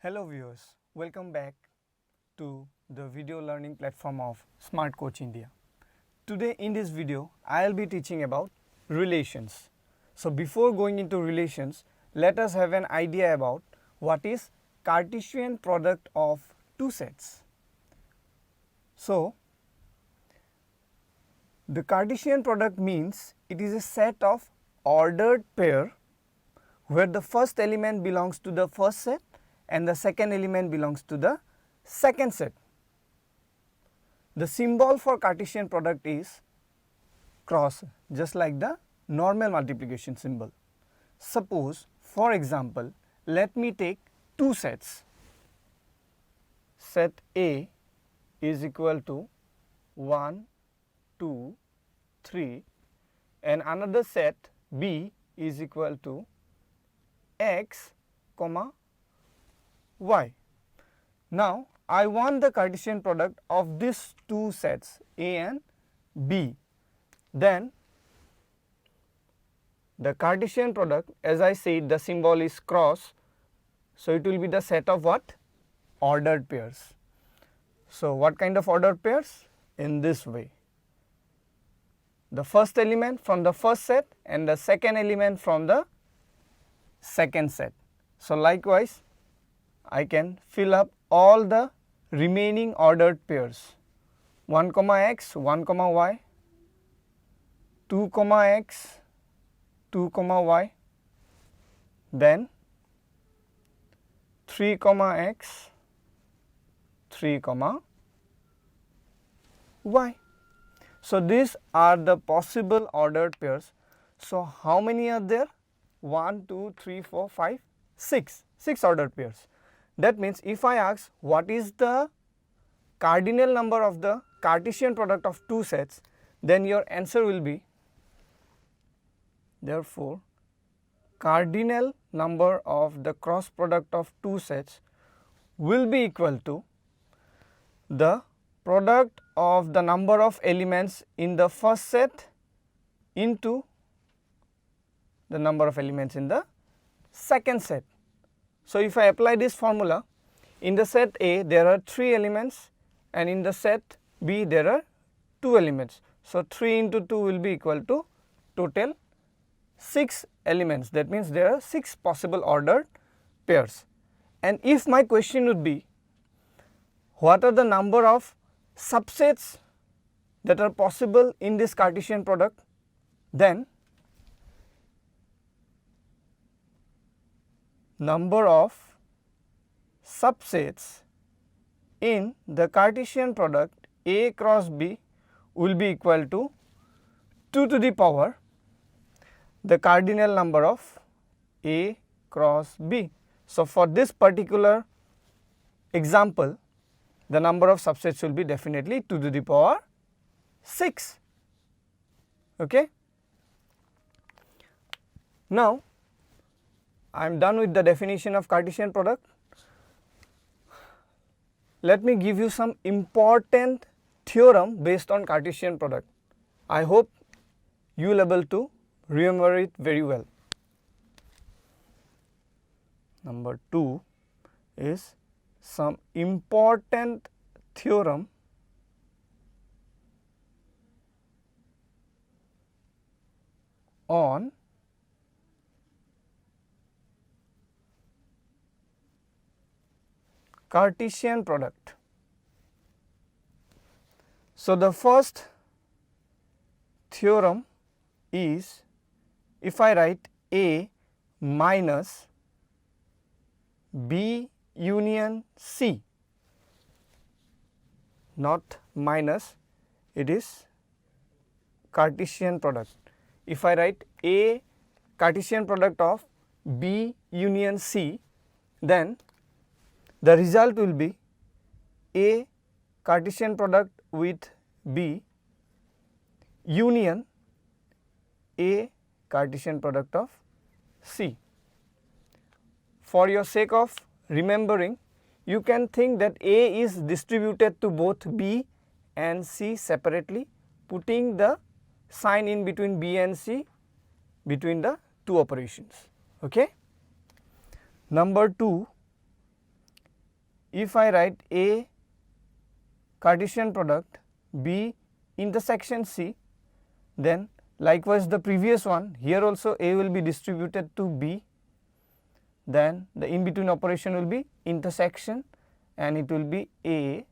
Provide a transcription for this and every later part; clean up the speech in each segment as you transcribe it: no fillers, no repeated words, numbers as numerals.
Hello viewers, welcome back to the video learning platform of Smart Coach India. Today in this video, I will be teaching about relations. So before going into relations, let us have an idea about what is Cartesian product of two sets. So the Cartesian product means it is a set of ordered pair where the first element belongs to the first set and the second element belongs to the second set. The symbol for Cartesian product is cross, just like the normal multiplication symbol. Suppose, for example, let me take two sets. Set A is equal to 1, 2, 3 and another set B is equal to x, y. Now, I want the Cartesian product of these two sets A and B. Then the Cartesian product, as I said, the symbol is cross. So, it will be the set of what? Ordered pairs. So, what kind of ordered pairs? In this way. The first element from the first set and the second element from the second set. So, likewise, I can fill up all the remaining ordered pairs 1 x, 1 y, 2 x, 2 y, then 3 x, 3 y. So, these are the possible ordered pairs. So, how many are there? 1, 2, 3, 4, 5, 6 ordered pairs. That means, if I ask what is the cardinal number of the Cartesian product of two sets, then your answer will be, therefore, cardinal number of the cross product of two sets will be equal to the product of the number of elements in the first set into the number of elements in the second set. So, if I apply this formula, in the set A there are 3 elements and in the set B there are 2 elements. So, 3 into 2 will be equal to total 6 elements, that means there are 6 possible ordered pairs. And if my question would be, what are the number of subsets that are possible in this Cartesian product, then number of subsets in the Cartesian product A cross B will be equal to 2 to the power the cardinal number of A cross B. So, for this particular example, the number of subsets will be definitely 2 to the power 6. Okay. Now, I am done with the definition of Cartesian product. Let me give you some important theorem based on Cartesian product. I hope you will be able to remember it very well. Number 2 is some important theorem on Cartesian product. So, the first theorem is, if I write A minus B union C, not minus, it is Cartesian product. If I write A Cartesian product of B union C, then the result will be A Cartesian product with B union A Cartesian product of C. For your sake of remembering, you can think that A is distributed to both B and C separately, putting the sign in between B and C between the two operations. Okay. Number 2, if I write A Cartesian product B intersection C, then likewise the previous one, here also A will be distributed to B, then the in between operation will be intersection and it will be A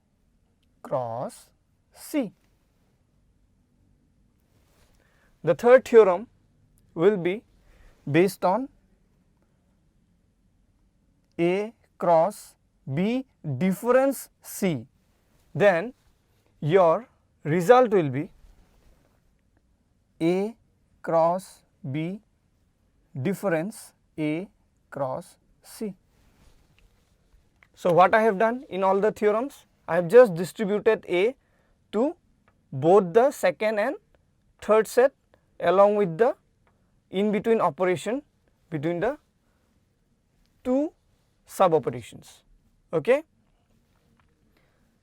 cross C. The third theorem will be based on A cross B difference C, then your result will be A cross B difference A cross C. So, what I have done in all the theorems, I have just distributed A to both the second and third set along with the in between operation between the two sub operations. Okay.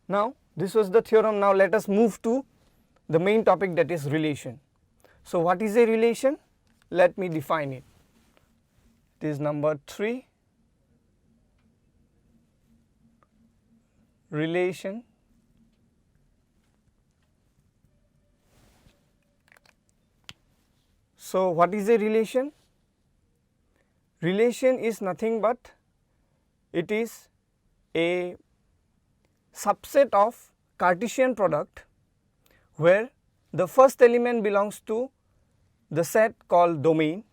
Now, this was the theorem. Now, let us move to the main topic, that is relation. So, what is a relation? Let me define it. It is number 3, relation. So, what is a relation? Relation is nothing but it is a subset of Cartesian product where the first element belongs to the set called domain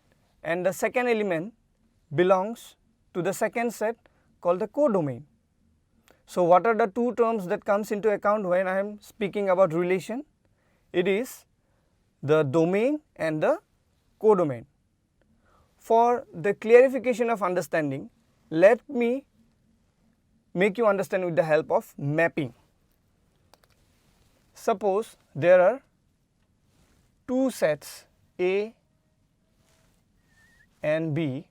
and the second element belongs to the second set called the codomain. So, what are the two terms that comes into account when I am speaking about relation? It is the domain and the codomain. For the clarification of understanding, let me make you understand with the help of mapping. Suppose there are two sets A and B,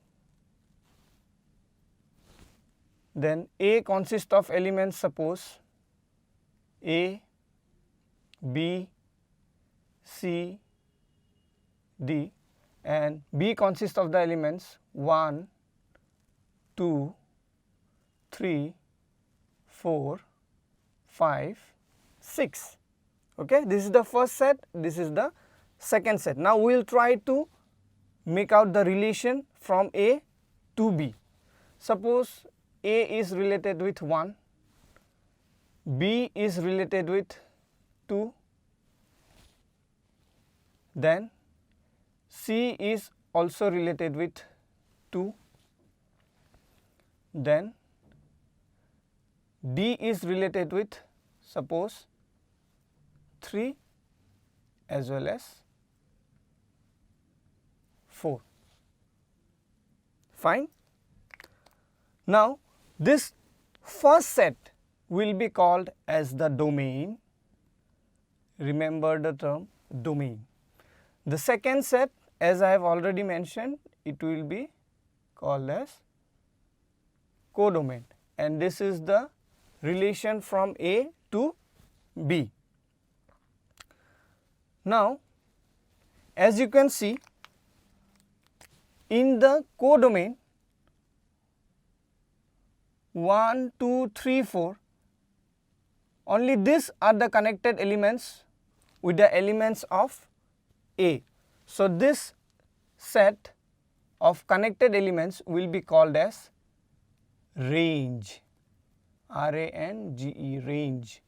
then A consists of elements, suppose A, B, C, D, and B consists of the elements 1, 2, 3, 4, 5, 6. Okay. This is the first set, this is the second set. Now, we will try to make out the relation from A to B. Suppose A is related with 1, B is related with 2, then C is also related with 2, then D is related with, suppose, 3 as well as 4. Fine. Now, this first set will be called as the domain. Remember the term domain. The second set, as I have already mentioned, it will be called as codomain, and this is the relation from A to B. Now, as you can see, in the codomain 1, 2, 3, 4, only these are the connected elements with the elements of A. So, this set of connected elements will be called as range, R-A-N-G-E, range,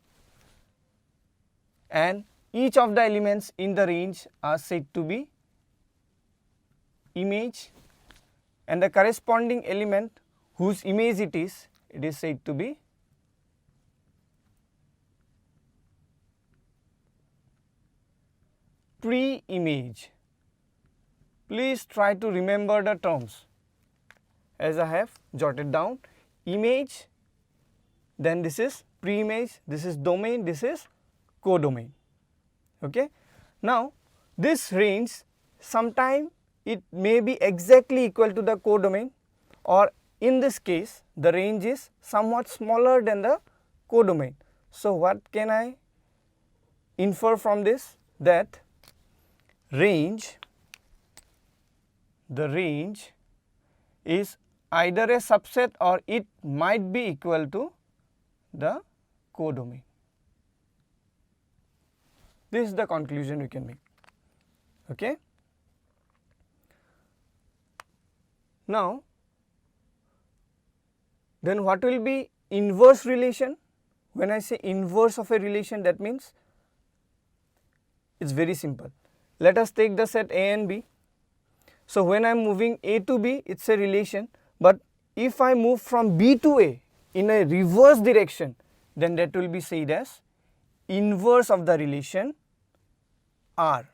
and each of the elements in the range are said to be image, and the corresponding element whose image it is said to be pre-image. Please try to remember the terms as I have jotted down: image, then this is pre-image, this is domain, this is codomain. Okay. Now, this range sometime it may be exactly equal to the codomain, or in this case the range is somewhat smaller than the codomain. So, what can I infer from this? That range, the range is either a subset or it might be equal to the codomain. This is the conclusion we can make. Okay. Now, then what will be inverse relation? When I say inverse of a relation, that means it is very simple. Let us take the set A and B. So, when I am moving A to B, it is a relation, but if I move from B to A in a reverse direction, then that will be said as inverse of the relation R.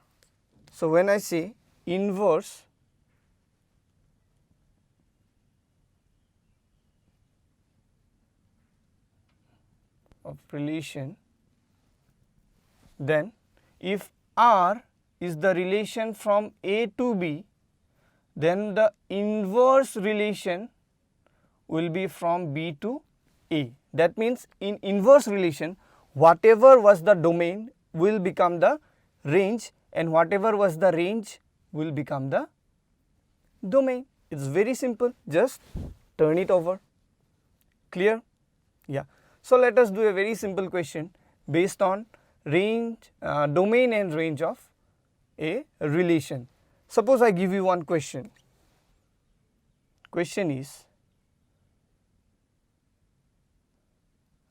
So, when I say inverse of relation, then if R is the relation from A to B, then the inverse relation will be from B to A. That means in inverse relation, whatever was the domain will become the range, and whatever was the range will become the domain. It is very simple, just turn it over. Clear? Yeah. So, let us do a very simple question based on range, domain and range of a relation. Suppose I give you one question. Question is,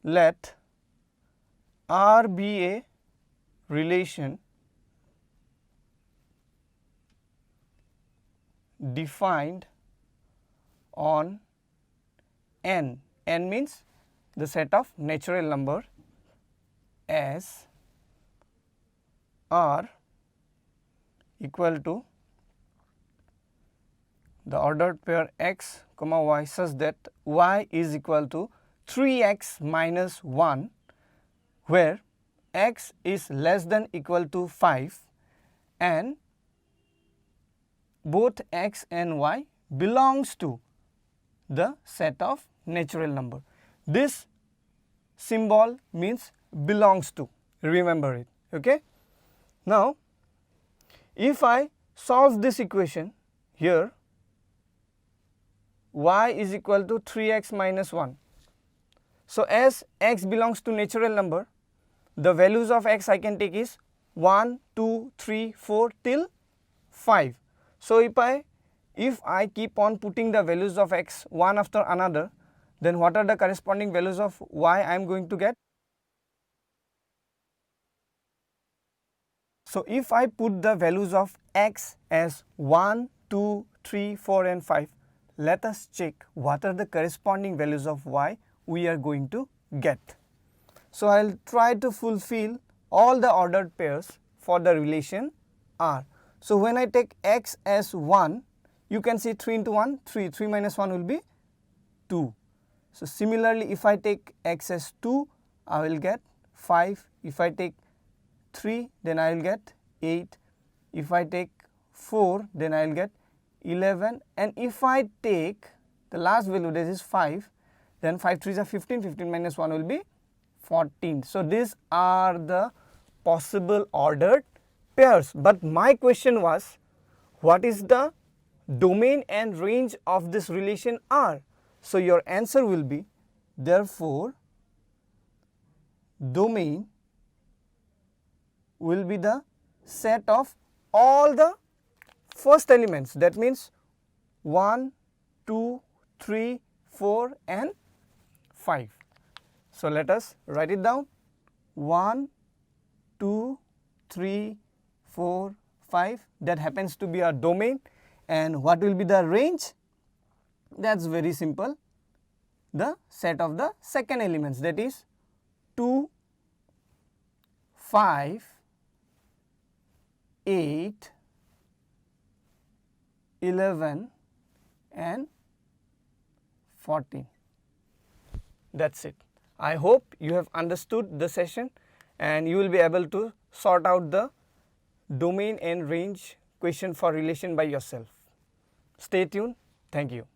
let R be a relation defined on n. N means the set of natural number as R equal to the ordered pair x comma y such that y is equal to 3x minus 1, where x is less than equal to 5 and both x and y belongs to the set of natural number. This symbol means belongs to, remember it. Okay. Now, if I solve this equation here, y is equal to 3x minus 1. So, as x belongs to natural number, the values of x I can take is 1, 2, 3, 4 till 5. So, if I keep on putting the values of x one after another, then what are the corresponding values of y I am going to get? So, if I put the values of x as 1, 2, 3, 4 and 5, let us check what are the corresponding values of y we are going to get. So, I will try to fulfill all the ordered pairs for the relation R. So, when I take x as 1, you can see 3 into 1, 3, 3 minus 1 will be 2. So, similarly, if I take x as 2, I will get 5. If I take 3, then I will get 8. If I take 4, then I will get 11. And if I take the last value, that is 5, then 5 3s are 15, 15 minus 1 will be 14. So, these are the possible ordered pairs. But my question was, what is the domain and range of this relation R? So, your answer will be, therefore, domain will be the set of all the first elements, that means 1, 2, 3, 4 and 5. So, let us write it down. 1, 2, 3, 4, 5, that happens to be our domain. And what will be the range? That is very simple, the set of the second elements, that is 2, 5, 8, 11 and 14. That is it. I hope you have understood the session and you will be able to sort out the domain and range question for relation by yourself. Stay tuned. Thank you.